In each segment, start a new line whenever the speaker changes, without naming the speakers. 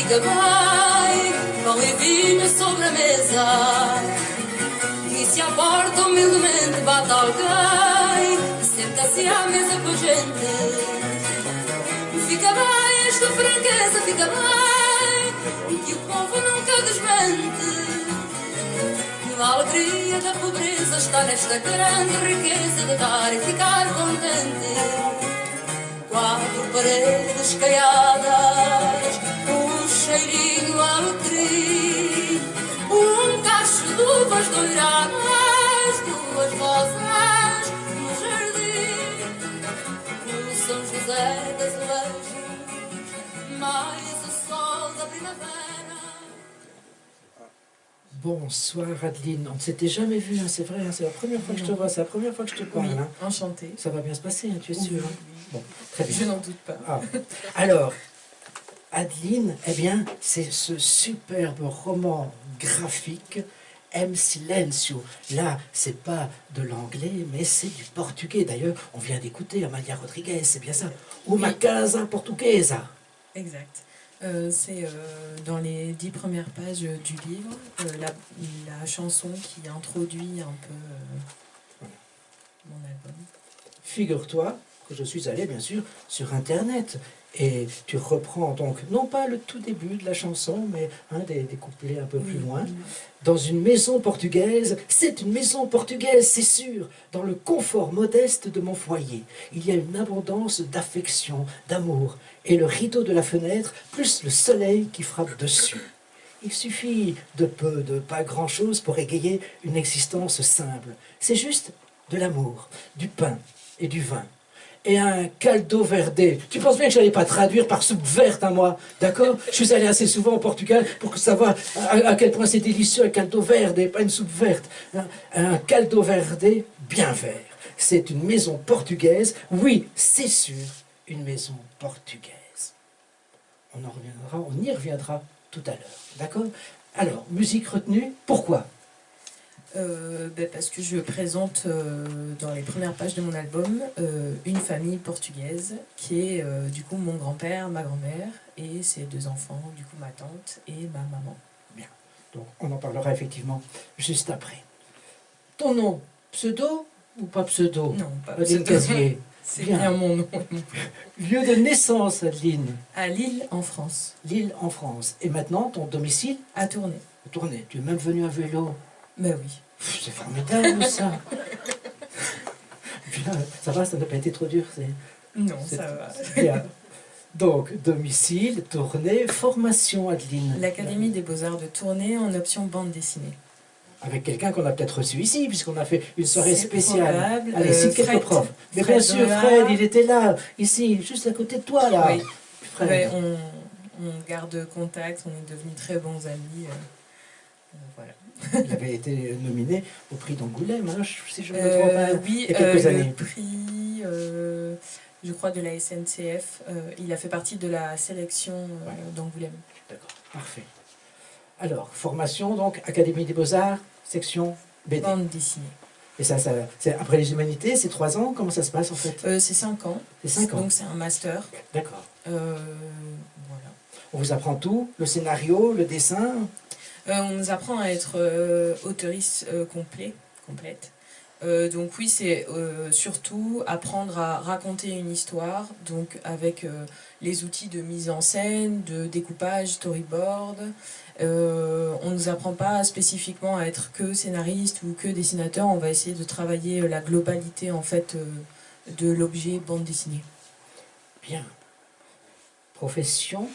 fica bem, pão e vinho sobre a mesa. E se à porta humildemente bate alguém, senta-se à mesa com a gente. Fica bem esta franqueza, fica bem, e que o povo nunca desmente. A alegria da pobreza está nesta grande riqueza de dar e ficar contente. Quatro paredes caiadas, um cheirinho a alecrim, um cacho de uvas doiradas, duas rosas no jardim, o São José das Azulejos, mais o sol da primavera.
Bonsoir Adeline, on ne s'était jamais vu, hein, c'est vrai, hein, c'est la première fois que je te vois, c'est la première fois que je te parle.
Oui,
hein.
enchantée.
Ça va bien se passer, hein, tu es sûre hein? Bon, très bien.
Je n'en doute pas.
Ah. Alors, Adeline, eh bien, c'est ce superbe roman graphique M. Silencio. Là, c'est pas de l'anglais, mais c'est du portugais. D'ailleurs, on vient d'écouter Amalia Rodrigues, c'est bien ça. Uma casa portuguesa.
Exact. C'est dans les 10 premières pages du livre, la chanson qui introduit un peu mon album.
Figure-toi que je suis allé, bien sûr, sur Internet. Et tu reprends donc, non pas le tout début de la chanson, mais des couplets un peu plus loin. Dans une maison portugaise, c'est une maison portugaise, c'est sûr, dans le confort modeste de mon foyer. Il y a une abondance d'affection, d'amour, et le rideau de la fenêtre, plus le soleil qui frappe dessus. Il suffit de peu, de pas grand-chose pour égayer une existence simple. C'est juste de l'amour, du pain et du vin. Et un caldo verde. Tu penses bien que je n'allais pas traduire par soupe verte à moi, d'accord? Je suis allé assez souvent au Portugal pour savoir à quel point c'est délicieux un caldo verde et pas une soupe verte. Un caldo verde bien vert. C'est une maison portugaise. Oui, c'est sûr, une maison portugaise. On y reviendra tout à l'heure, d'accord? Alors, musique retenue, pourquoi?
Parce que je présente dans les premières pages de mon album une famille portugaise qui est du coup mon grand-père, ma grand-mère et ses 2 enfants, du coup ma tante et ma maman.
Bien, donc on en parlera effectivement juste après. Ton nom, pseudo ou pas pseudo?
Non, pas
Adeline
pseudo.
Casier.
C'est bien mon nom.
Lieu de naissance, Adeline?
À Lille, en France.
Lille, en France. Et maintenant, ton domicile?
À Tournai.
Tournai. Tu es même venu à vélo?
Ben oui.
C'est formidable ça. Bien, ça va, ça n'a pas été trop dur.
Non, ça va.
Bien. Donc, domicile, Tournai, formation, Adeline.
L'Académie des Beaux-Arts de Tournai en option bande dessinée.
Avec quelqu'un qu'on a peut-être reçu ici, puisqu'on a fait une soirée spéciale.
Probable.
Allez, cite quelques
Fred,
profs. Mais
Fred
bien sûr,
Delard.
Fred, il était là, ici, juste à côté de toi, là.
Oui.
Fred.
Ouais, on garde contact, on est devenus très bons amis. Voilà.
Il avait été nominé au prix d'Angoulême, hein, si je me trompe pas,
oui,
il y a quelques années.
le prix, je crois, de la SNCF, il a fait partie de la sélection d'Angoulême.
D'accord, parfait. Alors, formation, donc, Académie des Beaux-Arts, section BD.
Bande dessinée.
Et ça c'est après les humanités, c'est 3 ans, comment ça se passe en fait?
C'est 5 ans.
C'est 5 ans.
Donc c'est un master.
D'accord.
Voilà.
On vous apprend tout, le scénario, le dessin?
On nous apprend à être auteuriste complète. Donc oui, c'est surtout apprendre à raconter une histoire, donc avec les outils de mise en scène, de découpage, storyboard. On ne nous apprend pas spécifiquement à être que scénariste ou que dessinateur, on va essayer de travailler la globalité en fait de l'objet bande dessinée.
Bien. Profession?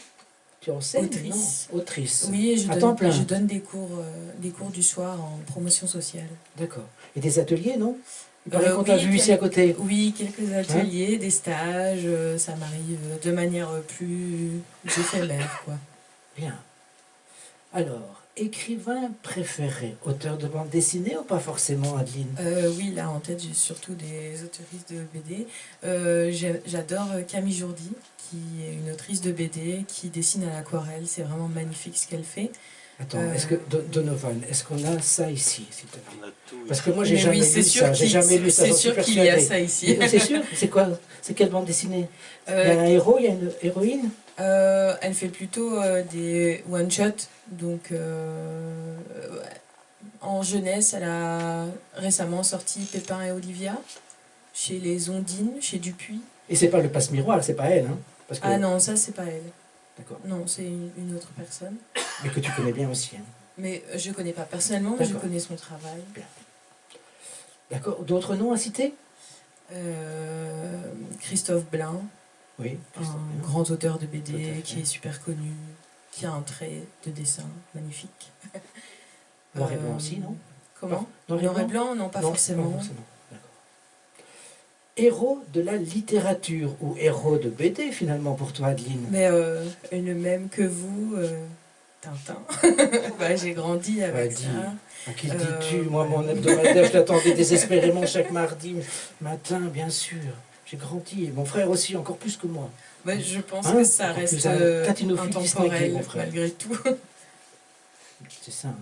Tu en sais?
Autrice.
Non. Autrice.
Oui,
je
donne des cours du soir en promotion sociale. D'accord.
Et des ateliers, non? Il paraît qu'on t'a vu ici à côté.
Oui, quelques ateliers, des stages, ça m'arrive de manière plus éphémère, quoi.
Bien. Alors, écrivain préféré, auteur de bande dessinée ou pas forcément, Adeline?
Oui, là en tête j'ai surtout des autoristes de BD. J'adore Camille Jourdi, qui est une autrice de BD, qui dessine à l'aquarelle. C'est vraiment magnifique ce qu'elle fait.
Attends, est-ce que Donovan, est-ce qu'on a ça ici, s'il te plaît?
On a tout.
Parce que moi j'ai jamais lu ça. J'ai jamais lu ça.
C'est sûr qu'il y a ça ici.
C'est sûr? C'est quoi? C'est quelle bande dessinée? Il y a un héros, il y a une héroïne?
Elle fait plutôt des one-shots. Donc, en jeunesse, elle a récemment sorti Pépin et Olivia, chez les Ondines, chez Dupuis.
Et c'est pas le passe-miroir, c'est pas elle, hein? Parce que...
Ah non, ça, c'est pas elle.
D'accord.
Non, c'est une autre personne.
Mais que tu connais bien aussi, hein?
Mais je connais pas personnellement, mais je connais son travail.
Bien. D'accord. D'autres noms à citer?
Christophe Blain,
Oui.
un grand auteur de
Tout à
BD
fait.
qui est super connu, qui a un trait de dessin magnifique.
Noir et blanc aussi, non?
Comment?
Noir et
blanc, non, pas
Non,
forcément.
Pas forcément. D'accord. Héros de la littérature, ou héros de BD finalement pour toi, Adeline.
Mais le même que vous, Tintin. Bah, j'ai grandi avec
Dis.
ça.
À qui le dis-tu? Moi, mon hebdomadaire, je l'attendais désespérément chaque mardi matin, bien sûr. J'ai grandi, et mon frère aussi, encore plus que moi.
Bah, je pense
Hein?
que ça
Encore
reste
plus un catinophile distingué,
intemporel,
mon frère.
malgré tout.
C'est ça. Hein.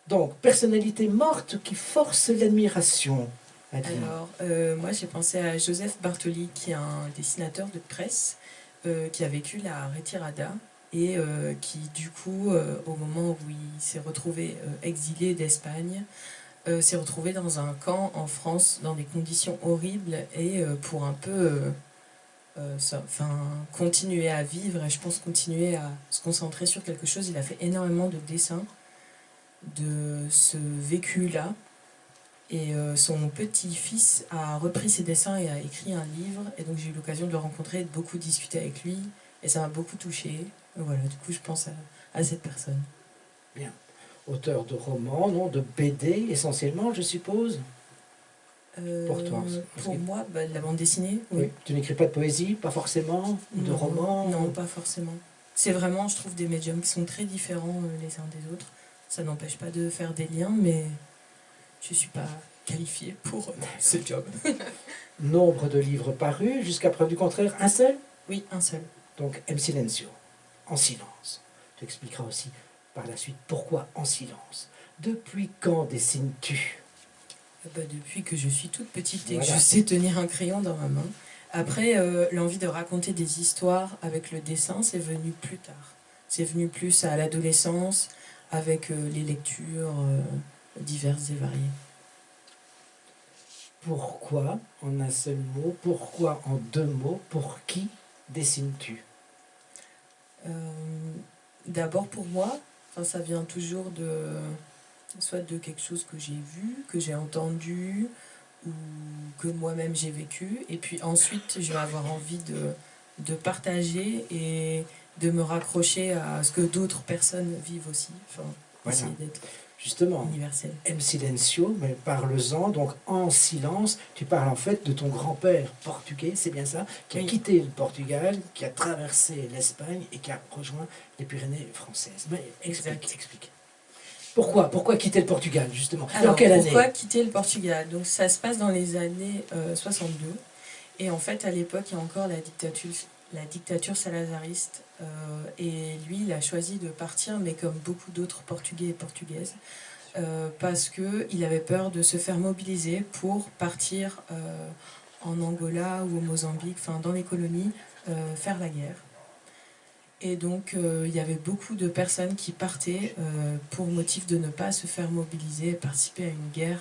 Donc, personnalité morte qui force l'admiration. Adeline.
Alors, moi, j'ai pensé à Joseph Bartoli, qui est un dessinateur de presse, qui a vécu la Retirada, et qui, du coup, au moment où il s'est retrouvé exilé d'Espagne, s'est retrouvé dans un camp en France, dans des conditions horribles, et pour un peu continuer à vivre, et je pense continuer à se concentrer sur quelque chose, il a fait énormément de dessins de ce vécu-là. Et son petit-fils a repris ses dessins et a écrit un livre. Et donc j'ai eu l'occasion de le rencontrer et de beaucoup discuter avec lui. Et ça m'a beaucoup touchée. Voilà, du coup je pense à cette personne.
Bien. Auteur de romans, non, de BD essentiellement, je suppose. Pour toi.
Pour moi, de la bande dessinée.
Oui. Tu n'écris pas de poésie, pas forcément, de romans?
Non, pas forcément. C'est vraiment, je trouve, des médiums qui sont très différents les uns des autres. Ça n'empêche pas de faire des liens, mais je ne suis pas qualifiée pour ce job.
Nombre de livres parus, jusqu'à preuve du contraire, un seul?
Oui, un seul.
Donc, M. Silencio, en silence. Tu expliqueras aussi par la suite pourquoi en silence. Depuis quand dessines-tu?
Depuis que je suis toute petite et
Voilà.
que je sais tenir un crayon dans ma main. Après, l'envie de raconter des histoires avec le dessin, c'est venu plus tard. C'est venu plus à l'adolescence, avec les lectures diverses et variées.
Pourquoi, en un seul mot, pourquoi en deux mots, pour qui dessines-tu?
D'abord pour moi, ça vient toujours soit de quelque chose que j'ai vu, que j'ai entendu, ou que moi-même j'ai vécu. Et puis ensuite, je vais avoir envie de partager et de me raccrocher à ce que d'autres personnes vivent aussi.
Voilà.
Essayer d'être
Justement,
universel.
M. Silencio, mais parle-en, donc en silence, tu parles en fait de ton grand-père portugais, c'est bien ça, qui a
Oui.
quitté le Portugal, qui a traversé l'Espagne et qui a rejoint les Pyrénées françaises. Mais explique. Pourquoi quitter le Portugal, justement?
Alors,
dans quelle année?
Pourquoi quitter le Portugal? Donc ça se passe dans les années 62. Et en fait, à l'époque, il y a encore la dictature salazariste. Et lui, il a choisi de partir, mais comme beaucoup d'autres Portugais et Portugaises, parce qu'il avait peur de se faire mobiliser pour partir en Angola ou au Mozambique, dans les colonies, faire la guerre. Et donc, il y avait beaucoup de personnes qui partaient pour motif de ne pas se faire mobiliser et participer à une guerre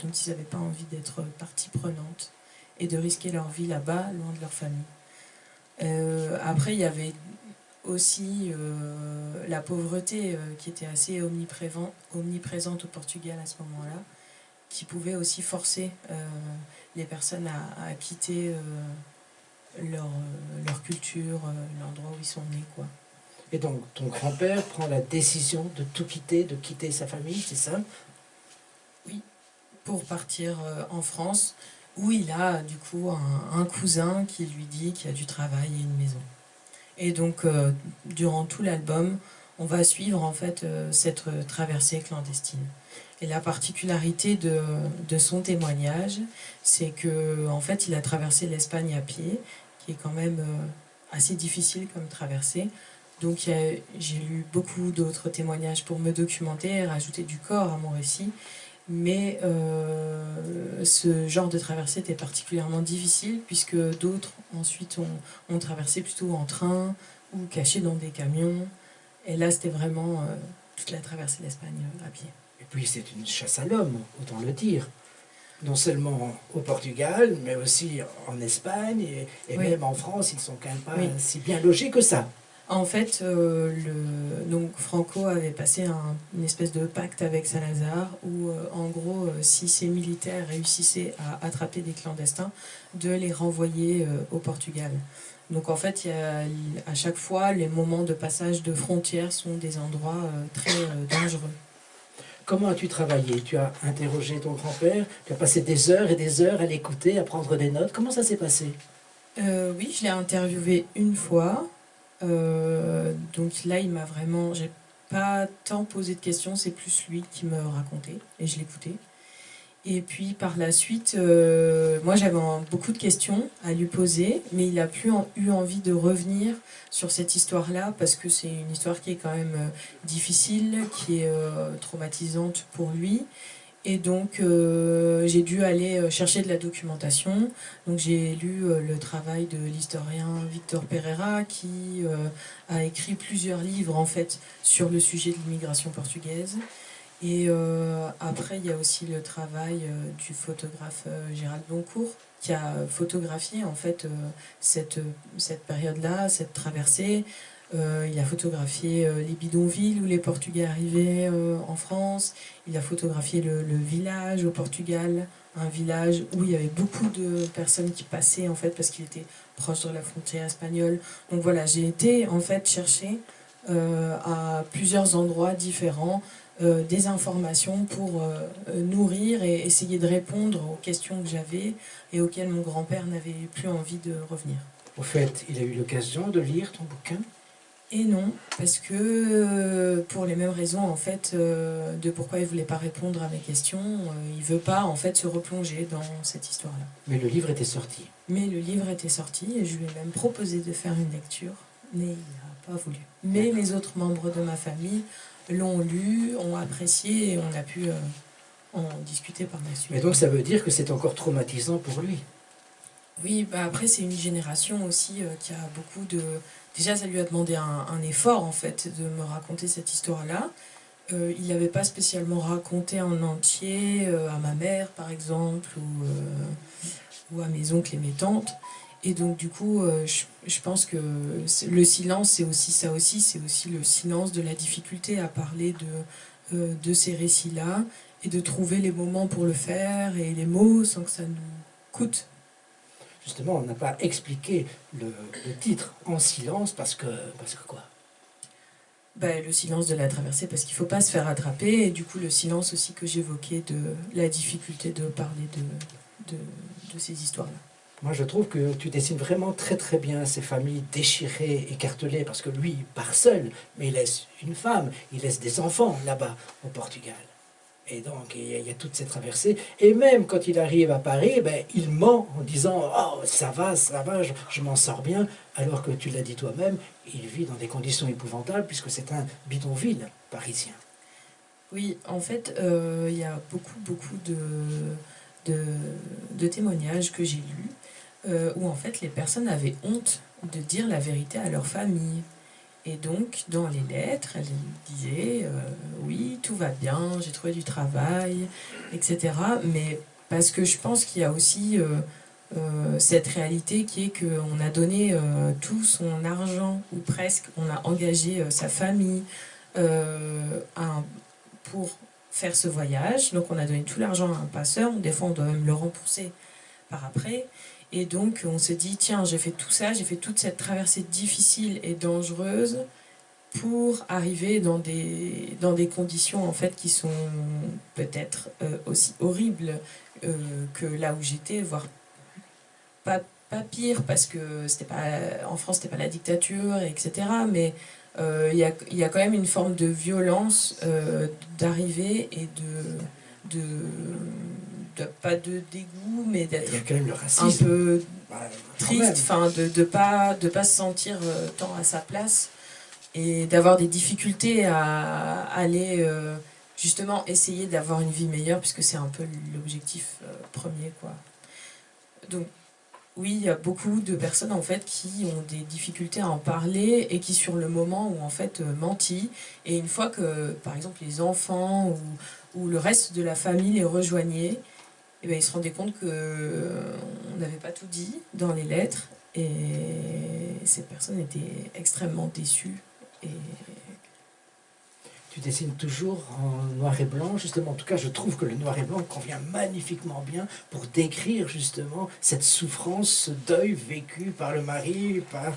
dont ils n'avaient pas envie d'être partie prenante et de risquer leur vie là-bas, loin de leur famille. Après, il y avait aussi la pauvreté qui était assez omniprésente au Portugal à ce moment-là, qui pouvait aussi forcer les personnes à quitter leur culture, l'endroit où ils sont nés, quoi.
Et donc, ton grand-père prend la décision de tout quitter, de quitter sa famille, c'est ça?
Oui, pour partir en France, où il a du coup un cousin qui lui dit qu'il y a du travail et une maison. Et donc, durant tout l'album, on va suivre en fait cette traversée clandestine. Et la particularité de son témoignage, c'est que en fait, il a traversé l'Espagne à pied, qui est quand même assez difficile comme traversée. Donc, j'ai lu beaucoup d'autres témoignages pour me documenter et rajouter du corps à mon récit. Mais ce genre de traversée était particulièrement difficile puisque d'autres ensuite ont traversé plutôt en train ou cachés dans des camions. Et là, c'était vraiment toute la traversée de l'Espagne à pied.
Et puis c'est une chasse à l'homme, autant le dire. Non seulement au Portugal, mais aussi en Espagne et
Oui.
même en France, ils sont quand même pas
Oui.
si bien logés que ça.
En fait, donc Franco avait passé une espèce de pacte avec Salazar où, en gros, si ces militaires réussissaient à attraper des clandestins, de les renvoyer au Portugal. Donc en fait, à chaque fois, les moments de passage de frontières sont des endroits très dangereux.
Comment as-tu travaillé? Tu as interrogé ton grand-père, tu as passé des heures et des heures à l'écouter, à prendre des notes. Comment ça s'est passé?
Oui, je l'ai interviewé une fois. Donc là, j'ai pas tant posé de questions, c'est plus lui qui me racontait et je l'écoutais. Et puis par la suite, moi j'avais beaucoup de questions à lui poser, mais il a plus eu envie de revenir sur cette histoire-là parce que c'est une histoire qui est quand même difficile, qui est traumatisante pour lui. Et donc j'ai dû aller chercher de la documentation. Donc j'ai lu le travail de l'historien Victor Pereira qui a écrit plusieurs livres en fait sur le sujet de l'immigration portugaise. Et après il y a aussi le travail du photographe Gérald Boncourt qui a photographié en fait cette période-là, cette traversée. Il a photographié les bidonvilles où les Portugais arrivaient en France. Il a photographié le village au Portugal, un village où il y avait beaucoup de personnes qui passaient en fait parce qu'il était proche de la frontière espagnole. Donc voilà, j'ai été en fait chercher à plusieurs endroits différents des informations pour nourrir et essayer de répondre aux questions que j'avais et auxquelles mon grand-père n'avait plus envie de revenir.
Au fait, il a eu l'occasion de lire ton bouquin?
Et non, parce que pour les mêmes raisons en fait de pourquoi il voulait pas répondre à mes questions, il veut pas en fait se replonger dans cette histoire-là.
Mais le livre était sorti.
Mais le livre était sorti et je lui ai même proposé de faire une lecture, mais il n'a pas voulu. Mais les autres membres de ma famille l'ont lu, ont apprécié et on a pu en discuter par la suite.
Mais donc ça veut dire que c'est encore traumatisant pour lui.
Oui, bah après c'est une génération aussi qui a beaucoup de... Déjà ça lui a demandé un effort en fait de me raconter cette histoire-là. Il n'avait pas spécialement raconté en entier à ma mère par exemple ou à mes oncles et mes tantes. Et donc du coup je pense que le silence c'est aussi ça aussi, c'est aussi le silence de la difficulté à parler de ces récits-là et de trouver les moments pour le faire et les mots sans que ça nous coûte.
Justement, on n'a pas expliqué le titre En silence parce que quoi?
Ben, le silence de la traversée parce qu'il ne faut pas se faire attraper et du coup le silence aussi que j'évoquais de la difficulté de parler de ces histoires-là.
Moi, je trouve que tu dessines vraiment très très bien ces familles déchirées, écartelées, parce que lui, il part seul, mais il laisse une femme, il laisse des enfants là-bas au Portugal. Et donc, il y a toute cette traversée. Et même quand il arrive à Paris, ben, il ment en disant « Oh, ça va, je m'en sors bien », alors que tu l'as dit toi-même, il vit dans des conditions épouvantables, puisque c'est un bidonville parisien.
Oui, en fait, il y a beaucoup de témoignages que j'ai lus, où en fait les personnes avaient honte de dire la vérité à leur famille. Et donc, dans les lettres, elle disait oui, tout va bien, j'ai trouvé du travail, etc. Mais parce que je pense qu'il y a aussi cette réalité qui est qu'on a donné tout son argent, ou presque, on a engagé sa famille pour faire ce voyage. Donc, on a donné tout l'argent à un passeur, des fois on doit même le rembourser par après. Et donc on s'est dit, tiens, j'ai fait tout ça, j'ai fait toute cette traversée difficile et dangereuse pour arriver dans des conditions en fait qui sont peut-être aussi horribles que là où j'étais, voire pas pire, parce que c'était pas, en France c'était pas la dictature, etc. Mais il y a quand même une forme de violence d'arriver et pas de dégoût, mais d'être
Il y a quand même le
un
racisme.
peu
Bah,
triste, enfin de pas se sentir tant à sa place et d'avoir des difficultés à aller justement essayer d'avoir une vie meilleure, puisque c'est un peu l'objectif premier, quoi. Donc, oui, il y a beaucoup de personnes en fait qui ont des difficultés à en parler et qui sur le moment ont en fait menti. Et une fois que, par exemple, les enfants ou le reste de la famille les rejoignaient, eh bien, ils se rendaient compte qu'on n'avait pas tout dit dans les lettres. Et ces personnes étaient extrêmement déçues. Et
tu dessines toujours en noir et blanc, justement. En tout cas, je trouve que le noir et blanc convient magnifiquement bien pour décrire justement cette souffrance, ce deuil vécu par le mari, par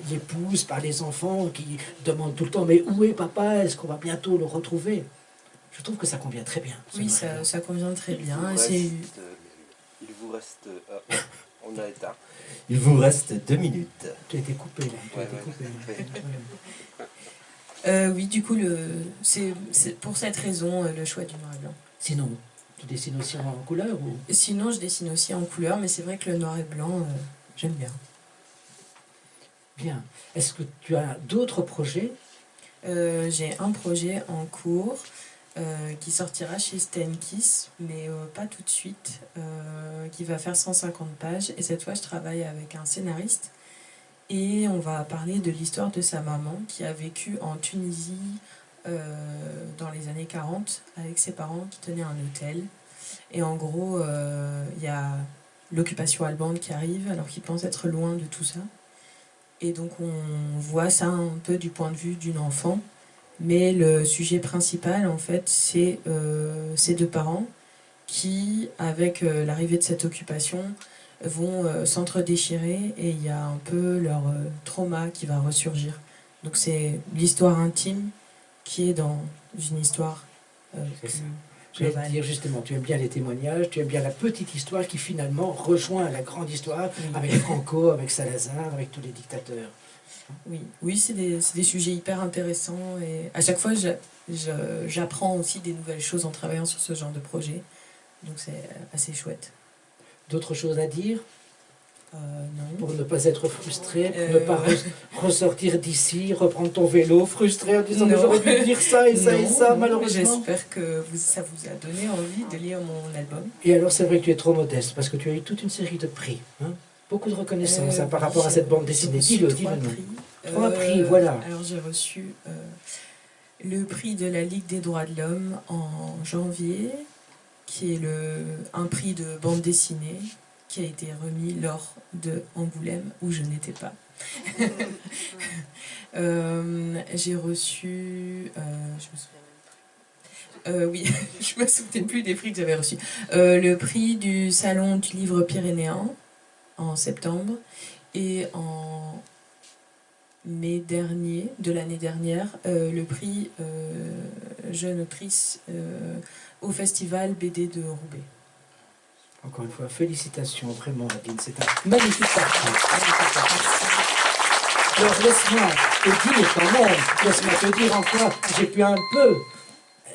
l'épouse, par les enfants qui demandent tout le temps « Mais où est papa? Est-ce qu'on va bientôt le retrouver ?» Je trouve que ça convient très bien.
Oui, ça convient très bien.
Il vous reste... on a éteint.
Il vous reste 2 minutes.
Tu as été coupé, là. Tu as été coupé, là.
Oui, du coup, c'est pour cette raison le choix du noir et blanc.
Sinon, tu dessines aussi en couleur ou...
Sinon, je dessine aussi en couleur, mais c'est vrai que le noir et blanc, j'aime bien.
Bien. Est-ce que tu as d'autres projets?
J'ai un projet en cours qui sortira chez Stenkiss, mais pas tout de suite, qui va faire 150 pages. Et cette fois, je travaille avec un scénariste. Et on va parler de l'histoire de sa maman qui a vécu en Tunisie dans les années 40 avec ses parents qui tenaient un hôtel. Et en gros, il y a l'occupation allemande qui arrive alors qu'ils pensent être loin de tout ça. Et donc on voit ça un peu du point de vue d'une enfant. Mais le sujet principal, en fait, c'est ces deux parents qui, avec l'arrivée de cette occupation, vont s'entre-déchirer et il y a un peu leur trauma qui va ressurgir. Donc c'est l'histoire intime qui est dans une histoire
Je vais te dire justement, tu aimes bien les témoignages, tu aimes bien la petite histoire qui finalement rejoint la grande histoire avec Franco, avec Salazar, avec tous les dictateurs.
Oui, c'est des sujets hyper intéressants et à chaque fois j'apprends aussi des nouvelles choses en travaillant sur ce genre de projet. Donc c'est assez chouette.
D'autres choses à dire?
Non.
Pour ne pas être frustré, pour ne pas ressortir d'ici, reprendre ton vélo frustré en disant mais j'aurais pu dire ça et ça et ça, malheureusement.
J'espère que ça vous a donné envie de lire mon album.
Et alors c'est vrai que tu es trop modeste parce que tu as eu toute une série de prix. Hein, beaucoup de reconnaissance par rapport à cette bande dessinée. Dis-le, dis-le. 3 prix, voilà.
Alors j'ai reçu le prix de la Ligue des droits de l'homme en janvier, qui est un prix de bande dessinée qui a été remis lors de Angoulême, où je n'étais pas. J'ai reçu... oui, je me souviens plus des prix que j'avais reçus. Le prix du Salon du Livre Pyrénéen, en septembre, et en mai dernier, de l'année dernière, le prix jeune autrice au festival BD de Roubaix.
Encore une fois, félicitations, vraiment, Adeline, c'est un magnifique parcours. Alors laisse-moi te dire quand même, laisse-moi te dire en quoi j'ai pu un peu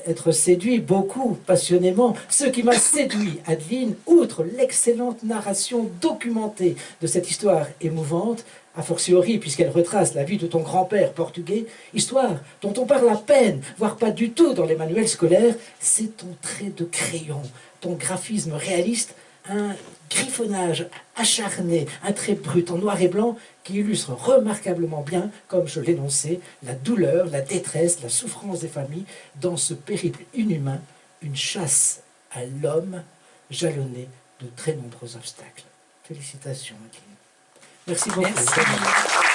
être séduit, beaucoup, passionnément. Ce qui m'a séduit, Adeline, outre l'excellente narration documentée de cette histoire émouvante, a fortiori, puisqu'elle retrace la vie de ton grand-père portugais, histoire dont on parle à peine, voire pas du tout dans les manuels scolaires, c'est ton trait de crayon, ton graphisme réaliste, un griffonnage acharné, un trait brut en noir et blanc qui illustre remarquablement bien, comme je l'énonçais, la douleur, la détresse, la souffrance des familles dans ce périple inhumain, une chasse à l'homme jalonnée de très nombreux obstacles. Félicitations, Adeline. Merci beaucoup.
Merci.